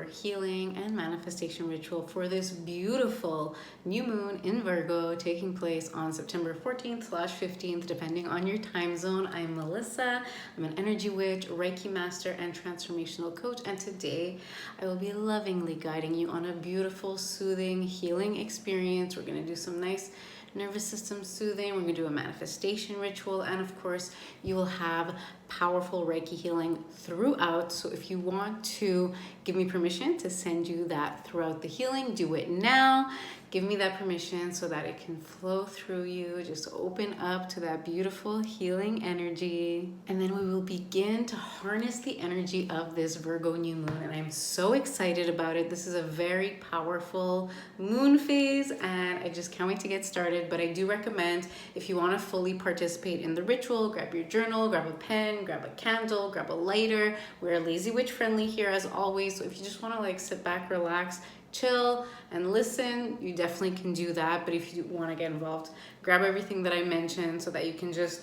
your healing and manifestation ritual for this beautiful new moon in Virgo taking place on September 14th/15th, depending on your time zone. I'm Melissa. I'm an energy witch, Reiki master, and transformational coach. And today I will be lovingly guiding you on a beautiful, soothing, healing experience. We're going to do some nice nervous system soothing. We're going to do a manifestation ritual, and of course you will have powerful Reiki healing throughout. So if you want to give me permission to send you that throughout the healing, do it now. Give me that permission so that it can flow through you. Just open up to that beautiful healing energy. And then we will begin to harness the energy of this Virgo new moon. And I'm so excited about it. This is a very powerful moon phase and I just can't wait to get started. But I do recommend, if you want to fully participate in the ritual, grab your journal, grab a pen, grab a candle, grab a lighter. We're lazy witch friendly here as always. So if you just want to like sit back, relax, chill and listen, you definitely can do that. But if you want to get involved, grab everything that I mentioned so that you can just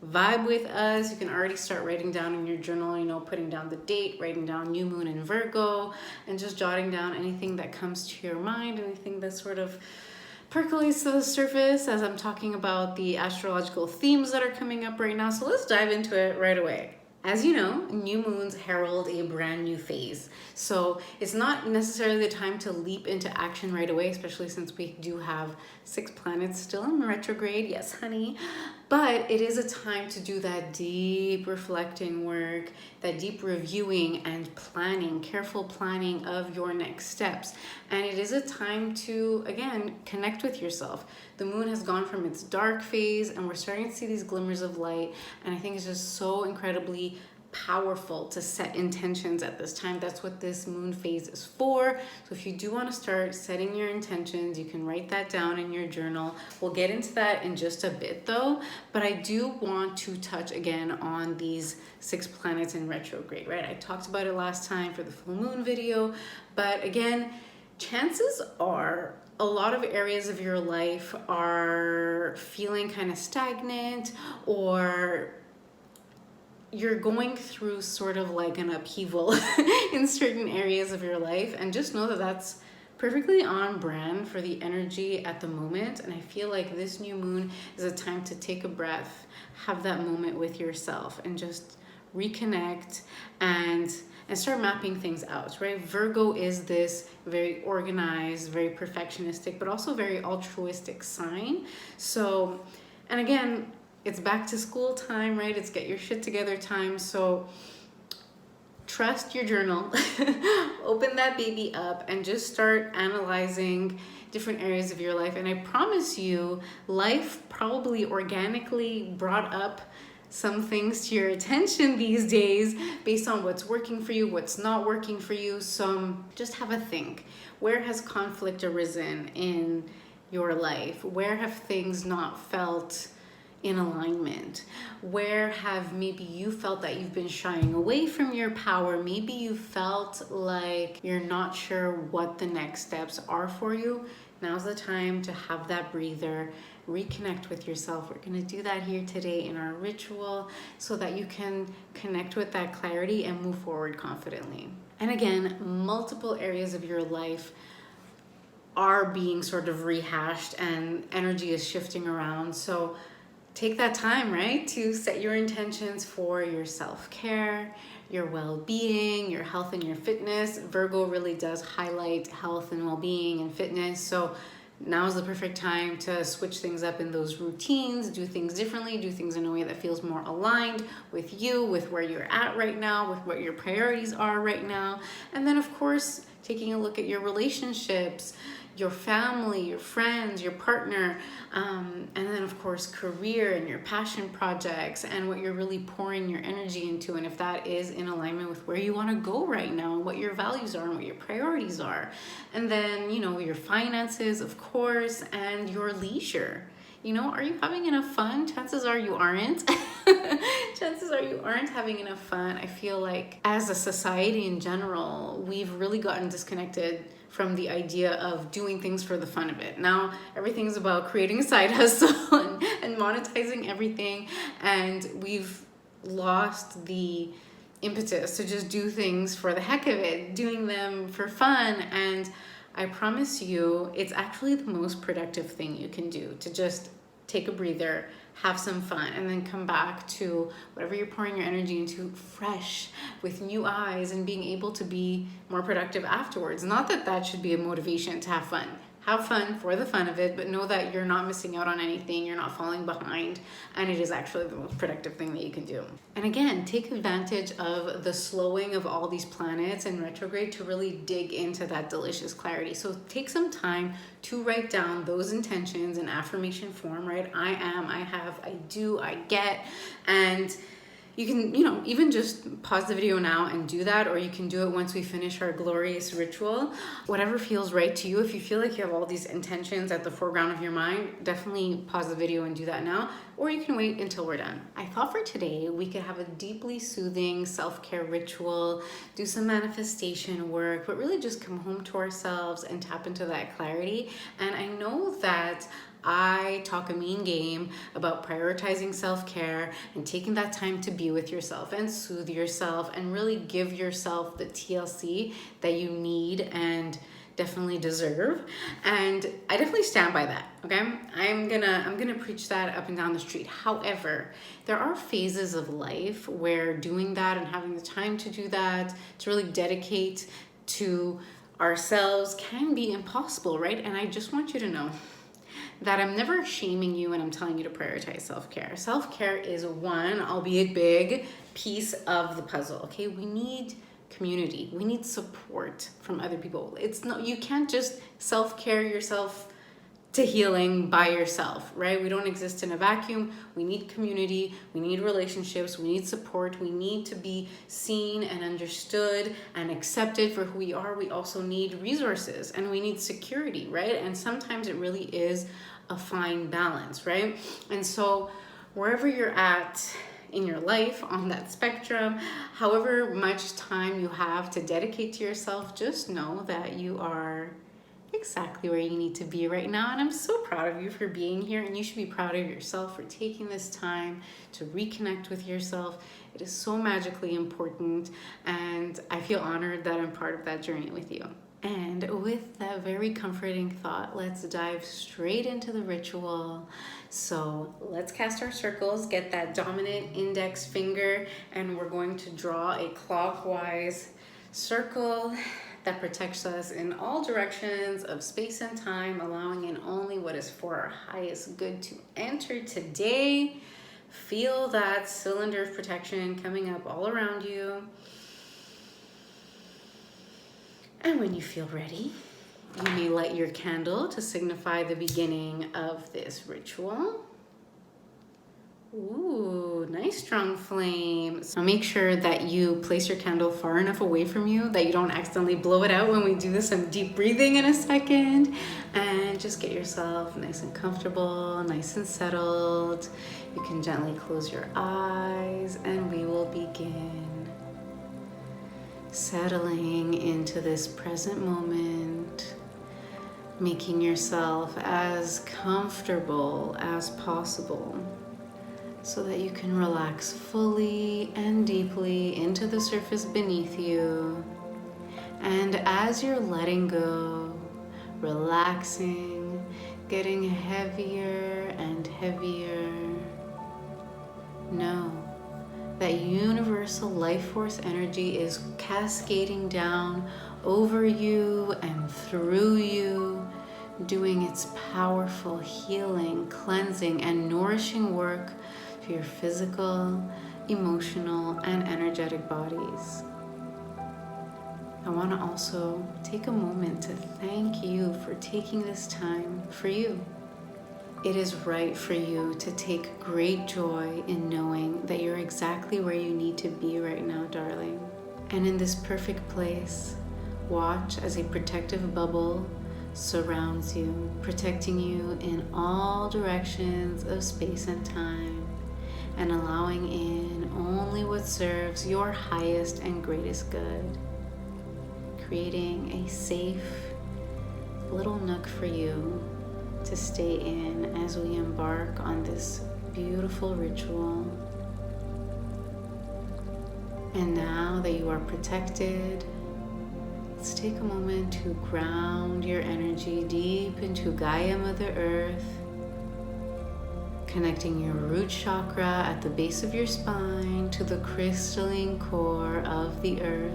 vibe with us. You can already start writing down in your journal, you know, putting down the date, writing down new moon in Virgo, and just jotting down anything that comes to your mind, anything that sort of percolates to the surface as I'm talking about the astrological themes that are coming up right now. So let's dive into it right away. As you know, new moons herald a brand new phase. So it's not necessarily the time to leap into action right away, especially since we do have 6 planets still in retrograde. Yes, honey. But it is a time to do that deep reflecting work, that deep reviewing and planning, careful planning of your next steps. And it is a time to, again, connect with yourself. The moon has gone from its dark phase and we're starting to see these glimmers of light. And I think it's just so incredibly powerful to set intentions at this time. That's what this moon phase is for. So if you do want to start setting your intentions, you can write that down in your journal. We'll get into that in just a bit though, but I do want to touch again on these 6 planets in retrograde, right? I talked about it last time for the full moon video, but again, chances are a lot of areas of your life are feeling kind of stagnant, or you're going through sort of like an upheaval in certain areas of your life, and just know that that's perfectly on brand for the energy at the moment. And I feel like this new moon is a time to take a breath, have that moment with yourself, and just reconnect and start mapping things out, right? Virgo is this very organized, very perfectionistic, but also very altruistic sign. So, and again, it's back to school time, right? It's get your shit together time. So trust your journal, open that baby up and just start analyzing different areas of your life. And I promise you, life probably organically brought up some things to your attention these days based on what's working for you, what's not working for you. So just have a think. Where has conflict arisen in your life? Where have things not felt in alignment? Where have maybe you felt that you've been shying away from your power? Maybe you felt like you're not sure what the next steps are for you. Now's the time to have that breather, reconnect with yourself. We're going to do that here today in our ritual so that you can connect with that clarity and move forward confidently. And again, multiple areas of your life are being sort of rehashed and energy is shifting around. So take that time, right, to set your intentions for your self-care, your well-being, your health and your fitness. Virgo really does highlight health and well-being and fitness. So now is the perfect time to switch things up in those routines, do things differently, do things in a way that feels more aligned with you, with where you're at right now, with what your priorities are right now. And then of course, taking a look at your relationships, your family, your friends, your partner, and then of course career and your passion projects and what you're really pouring your energy into, and if that is in alignment with where you want to go right now and what your values are and what your priorities are. And then, you know, your finances, of course, and your leisure. You know, are you having enough fun? Chances are you aren't. Chances are you aren't having enough fun. I feel like as a society in general, we've really gotten disconnected from the idea of doing things for the fun of it. Now everything's about creating a side hustle and monetizing everything, and we've lost the impetus to just do things for the heck of it, doing them for fun. And I promise you, it's actually the most productive thing you can do, to just take a breather, have some fun, and then come back to whatever you're pouring your energy into fresh, with new eyes, and being able to be more productive afterwards. Not that that should be a motivation to have fun. Have fun for the fun of it, but know that you're not missing out on anything, you're not falling behind, and it is actually the most productive thing that you can do. And again, take advantage of the slowing of all these planets in retrograde to really dig into that delicious clarity. So take some time to write down those intentions in affirmation form, right? I am, I have, I do, I get. And you can, even just pause the video now and do that, or you can do it once we finish our glorious ritual. Whatever feels right to you. If you feel like you have all these intentions at the foreground of your mind, definitely pause the video and do that now, or you can wait until we're done. I thought for today we could have a deeply soothing self-care ritual, do some manifestation work, but really just come home to ourselves and tap into that clarity. And I know that I talk a mean game about prioritizing self-care and taking that time to be with yourself and soothe yourself and really give yourself the TLC that you need and definitely deserve. And I definitely stand by that, okay? I'm gonna preach that up and down the street. However, there are phases of life where doing that and having the time to do that, to really dedicate to ourselves, can be impossible, right? And I just want you to know that I'm never shaming you when I'm telling you to prioritize self-care. Self-care is one, albeit big, piece of the puzzle, okay? We need community. We need support from other people. You can't just self-care yourself to healing by yourself, right? We don't exist in a vacuum. We need community. We need relationships. We need support. We need to be seen and understood and accepted for who we are. We also need resources and we need security, right? And sometimes it really is a fine balance, right? And so wherever you're at in your life on that spectrum, however much time you have to dedicate to yourself, just know that you are exactly where you need to be right now. And I'm so proud of you for being here, and you should be proud of yourself for taking this time to reconnect with yourself. It is so magically important, and I feel honored that I'm part of that journey with you. And with that very comforting thought, let's dive straight into the ritual. So let's cast our circles, get that dominant index finger, and we're going to draw a clockwise circle that protects us in all directions of space and time, allowing in only what is for our highest good to enter today. Feel that cylinder of protection coming up all around you. And when you feel ready, you may light your candle to signify the beginning of this ritual. Ooh, nice strong flame. So make sure that you place your candle far enough away from you that you don't accidentally blow it out when we do some deep breathing in a second. And just get yourself nice and comfortable, nice and settled. You can gently close your eyes and we will begin. Settling into this present moment, making yourself as comfortable as possible so that you can relax fully and deeply into the surface beneath you. And as you're letting go, relaxing, getting heavier and heavier, know that universal life force energy is cascading down over you and through you, doing its powerful healing, cleansing, and nourishing work for your physical, emotional, and energetic bodies. I want to also take a moment to thank you for taking this time for you. It is right for you to take great joy in knowing that you're exactly where you need to be right now, darling. And in this perfect place, watch as a protective bubble surrounds you, protecting you in all directions of space and time, and allowing in only what serves your highest and greatest good, creating a safe little nook for you to stay in as we embark on this beautiful ritual. And now that you are protected, let's take a moment to ground your energy deep into Gaia, Mother Earth, connecting your root chakra at the base of your spine to the crystalline core of the earth.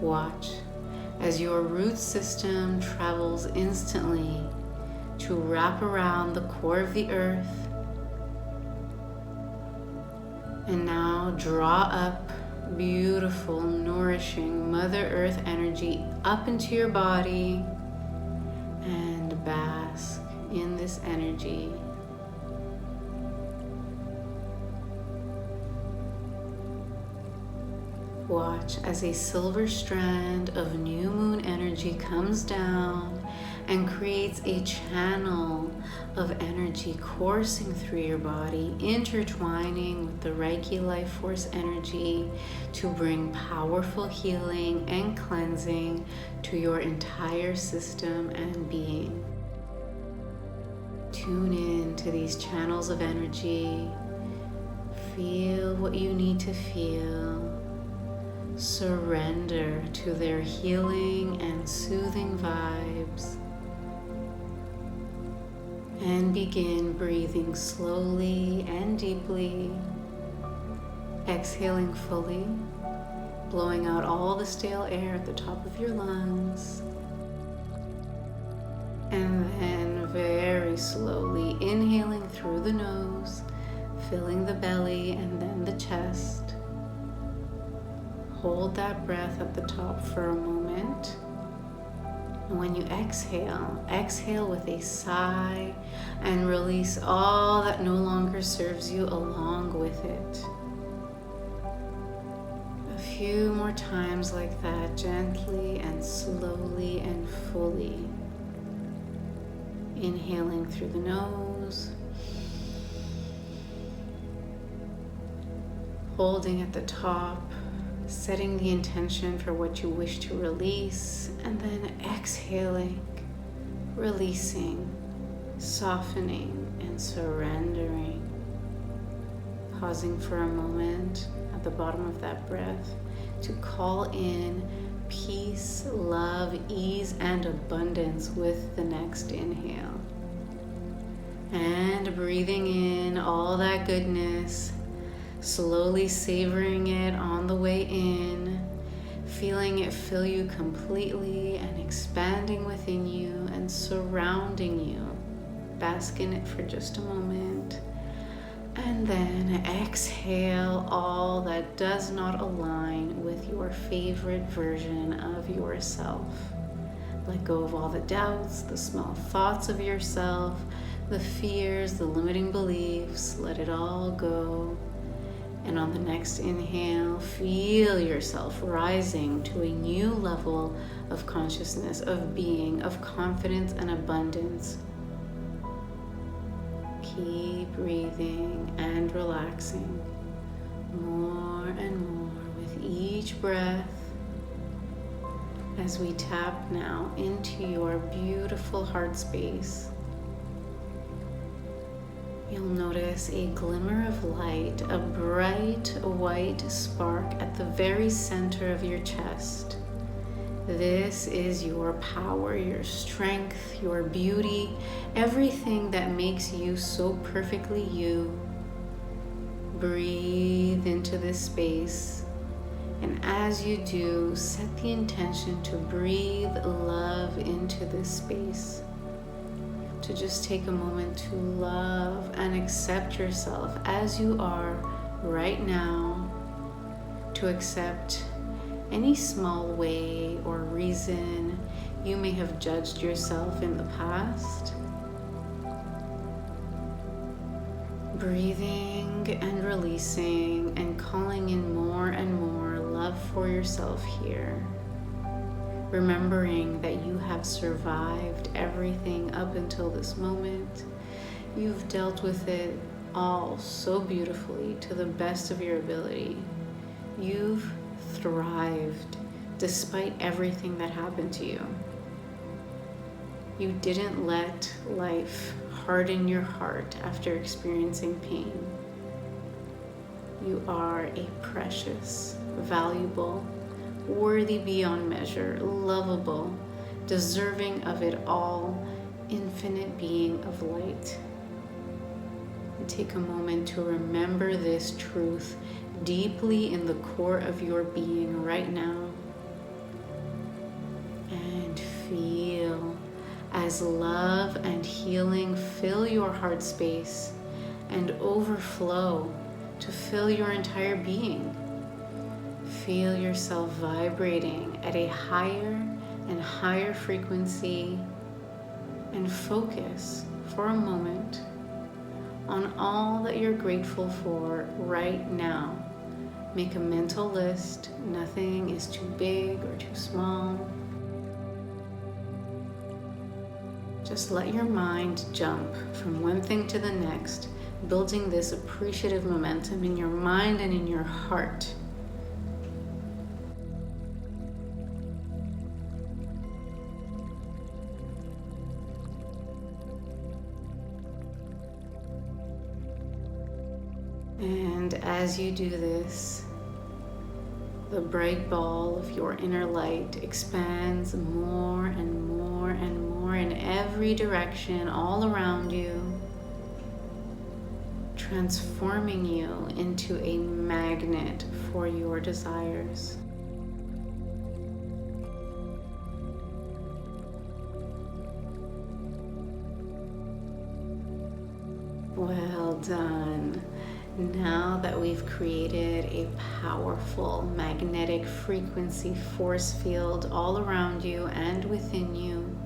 Watch as your root system travels instantly to wrap around the core of the earth. And now draw up beautiful, nourishing Mother Earth energy up into your body and bask in this energy. Watch as a silver strand of new moon energy comes down and creates a channel of energy coursing through your body, intertwining with the Reiki life force energy to bring powerful healing and cleansing to your entire system and being. Tune in to these channels of energy. Feel what you need to feel. Surrender to their healing and soothing vibes. And begin breathing slowly and deeply, exhaling fully, blowing out all the stale air at the top of your lungs. And then very slowly inhaling through the nose, filling the belly and then the chest. Hold that breath at the top for a moment. And when you exhale with a sigh and release all that no longer serves you along with it. A few more times like that, gently and slowly and fully. Inhaling through the nose. Holding at the top. Setting the intention for what you wish to release, and then exhaling, releasing, softening, and surrendering. Pausing for a moment at the bottom of that breath to call in peace, love, ease, and abundance with the next inhale. And breathing in all that goodness, slowly savoring it on the way in, feeling it fill you completely and expanding within you and surrounding you. Bask in it for just a moment. And then exhale all that does not align with your favorite version of yourself. Let go of all the doubts, the small thoughts of yourself, the fears, the limiting beliefs. Let it all go. And on the next inhale, feel yourself rising to a new level of consciousness, of being, of confidence and abundance. Keep breathing and relaxing more and more with each breath as we tap now into your beautiful heart space. You'll notice a glimmer of light, a bright white spark at the very center of your chest. This is your power, your strength, your beauty, everything that makes you so perfectly you. Breathe into this space, and as you do, set the intention to breathe love into this space. To just take a moment to love and accept yourself as you are right now, to accept any small way or reason you may have judged yourself in the past. Breathing and releasing and calling in more and more love for yourself here. Remembering that you have survived everything up until this moment. You've dealt with it all so beautifully to the best of your ability. You've thrived despite everything that happened to you. You didn't let life harden your heart after experiencing pain. You are a precious, valuable, worthy beyond measure, lovable, deserving of it all, infinite being of light. And take a moment to remember this truth deeply in the core of your being right now. And feel as love and healing fill your heart space and overflow to fill your entire being. Feel yourself vibrating at a higher and higher frequency, and focus for a moment on all that you're grateful for right now. Make a mental list. Nothing is too big or too small. Just let your mind jump from one thing to the next, building this appreciative momentum in your mind and in your heart. And as you do this, the bright ball of your inner light expands more and more and more in every direction all around you, transforming you into a magnet for your desires. Well done. Now that we've created a powerful magnetic frequency force field all around you and within you,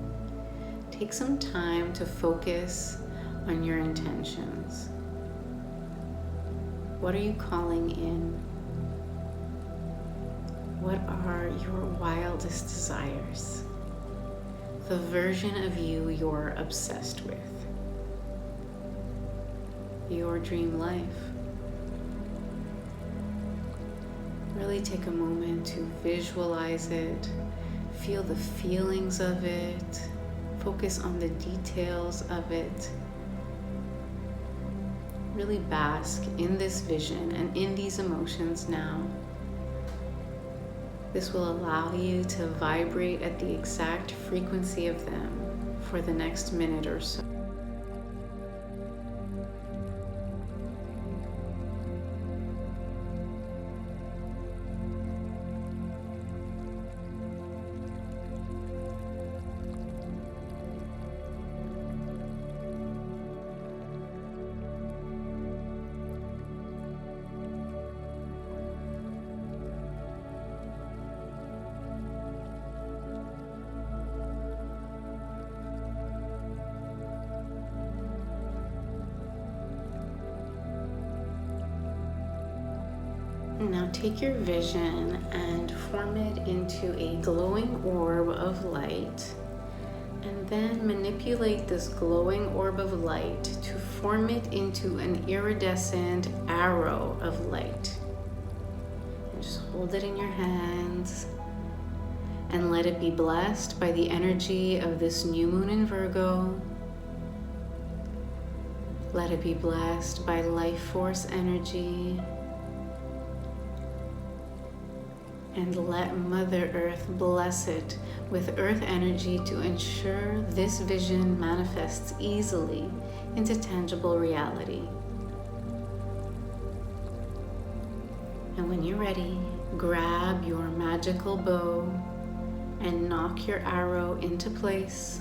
take some time to focus on your intentions. What are you calling in? What are your wildest desires? The version of you you're obsessed with. Your dream life. Really take a moment to visualize it, feel the feelings of it, focus on the details of it. Really bask in this vision and in these emotions now. This will allow you to vibrate at the exact frequency of them for the next minute or so. Now take your vision and form it into a glowing orb of light, and then manipulate this glowing orb of light to form it into an iridescent arrow of light. And just hold it in your hands and let it be blessed by the energy of this new moon in Virgo. Let it be blessed by life force energy. And let Mother Earth bless it with earth energy to ensure this vision manifests easily into tangible reality. And when you're ready, grab your magical bow and knock your arrow into place,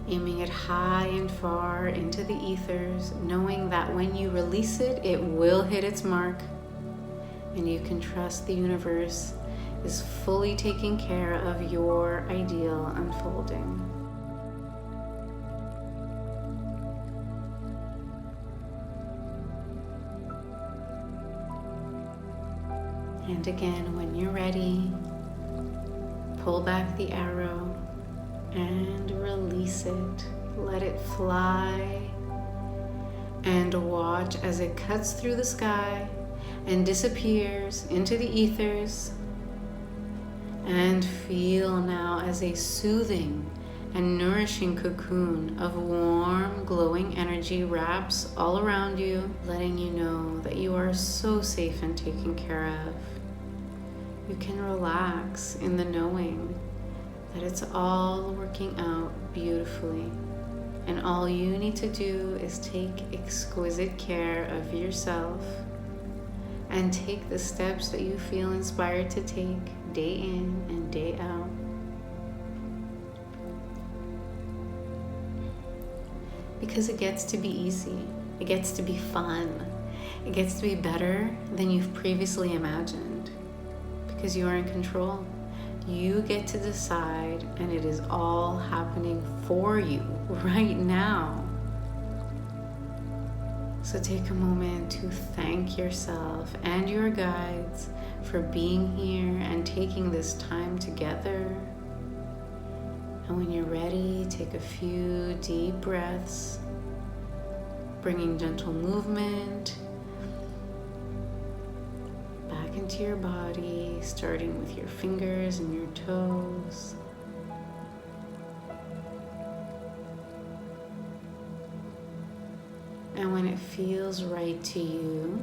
aiming it high and far into the ethers, knowing that when you release it, it will hit its mark. And you can trust the universe is fully taking care of your ideal unfolding. And again, when you're ready, pull back the arrow and release it. Let it fly and watch as it cuts through the sky and disappears into the ethers. And feel now as a soothing and nourishing cocoon of warm, glowing energy wraps all around you, letting you know that you are so safe and taken care of. You can relax in the knowing that it's all working out beautifully. And all you need to do is take exquisite care of yourself and take the steps that you feel inspired to take day in and day out. Because it gets to be easy, it gets to be fun, it gets to be better than you've previously imagined. Because you are in control. You get to decide, and it is all happening for you right now. So take a moment to thank yourself and your guides for being here and taking this time together. And when you're ready, take a few deep breaths, bringing gentle movement back into your body, starting with your fingers and your toes. And when it feels right to you,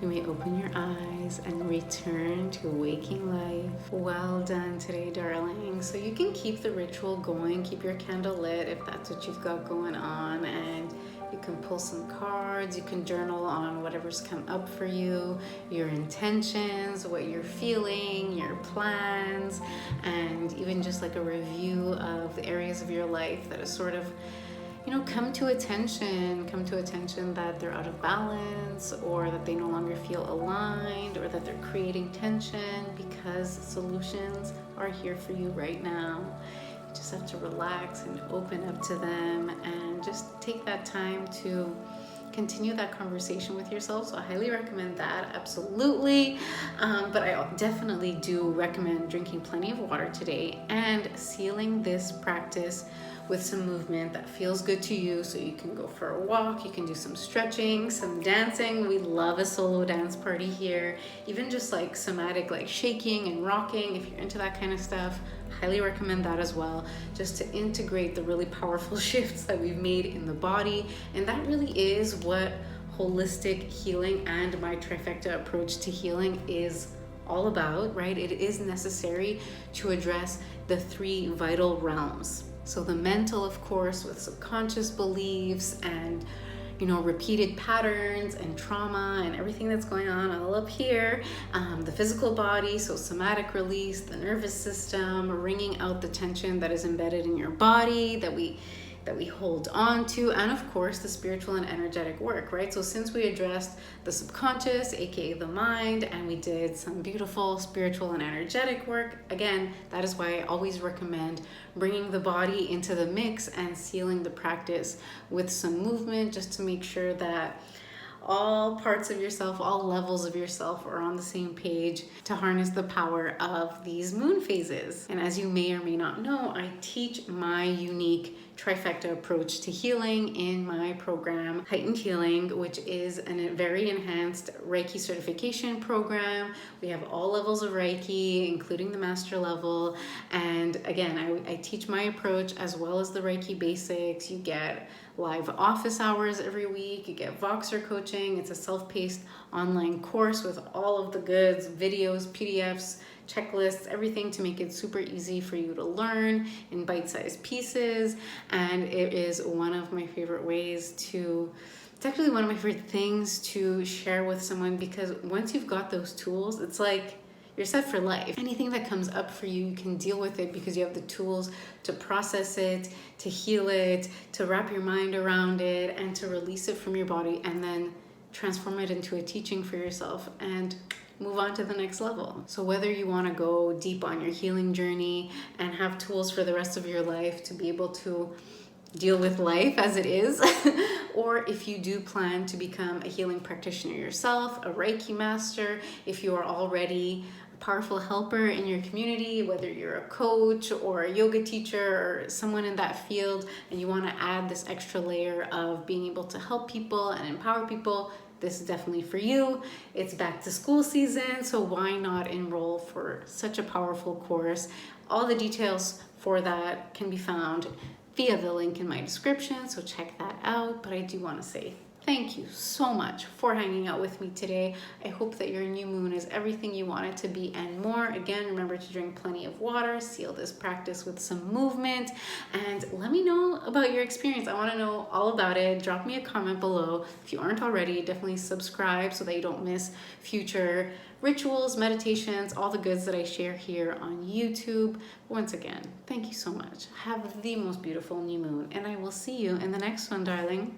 you may open your eyes and return to waking life. Well done today, darling. So you can keep the ritual going, keep your candle lit if that's what you've got going on, and you can pull some cards, you can journal on whatever's come up for you, your intentions, what you're feeling, your plans, and even just like a review of the areas of your life that is sort of, come to attention that they're out of balance, or that they no longer feel aligned, or that they're creating tension, because solutions are here for you right now. You just have to relax and open up to them and just take that time to continue that conversation with yourself. So I highly recommend that, absolutely. But I definitely do recommend drinking plenty of water today and sealing this practice with some movement that feels good to you. So you can go for a walk, you can do some stretching, some dancing. We love a solo dance party here. Even just like somatic, like shaking and rocking, if you're into that kind of stuff, highly recommend that as well, just to integrate the really powerful shifts that we've made in the body. And that really is what holistic healing and my trifecta approach to healing is all about, right? It is necessary to address the three vital realms. So the mental, of course, with subconscious beliefs and repeated patterns and trauma and everything that's going on all up here. The physical body, so somatic release, the nervous system, wringing out the tension that is embedded in your body that we hold on to, and of course the spiritual and energetic work, right? So since we addressed the subconscious, aka the mind, and we did some beautiful spiritual and energetic work, again, that is why I always recommend bringing the body into the mix and sealing the practice with some movement, just to make sure that all parts of yourself, all levels of yourself are on the same page to harness the power of these moon phases. And as you may or may not know, I teach my unique trifecta approach to healing in my program, Heightened Healing, which is a very enhanced Reiki certification program. We have all levels of Reiki, including the master level. And again, I teach my approach as well as the Reiki basics. You get live office hours every week. You get VOXER coaching. It's a self-paced online course with all of the goods, videos, PDFs, checklists, everything to make it super easy for you to learn in bite-sized pieces. And it is one of my favorite ways to, it's actually one of my favorite things to share with someone, because once you've got those tools, it's like you're set for life. Anything that comes up for you, you can deal with it because you have the tools to process it, to heal it, to wrap your mind around it, and to release it from your body, and then transform it into a teaching for yourself and move on to the next level. So whether you want to go deep on your healing journey and have tools for the rest of your life to be able to deal with life as it is, or if you do plan to become a healing practitioner yourself, a Reiki master, if you are already a powerful helper in your community, whether you're a coach or a yoga teacher or someone in that field, and you want to add this extra layer of being able to help people and empower people, this is definitely for you. It's back to school season, so why not enroll for such a powerful course? All the details for that can be found via the link in my description, so check that out. But I do want to say thank you so much for hanging out with me today. I hope that your new moon is everything you want it to be and more. Again, remember to drink plenty of water, seal this practice with some movement, and let me know about your experience. I want to know all about it. Drop me a comment below. If you aren't already, definitely subscribe so that you don't miss future rituals, meditations, all the goods that I share here on YouTube. Once again, thank you so much. Have the most beautiful new moon, and I will see you in the next one, darling.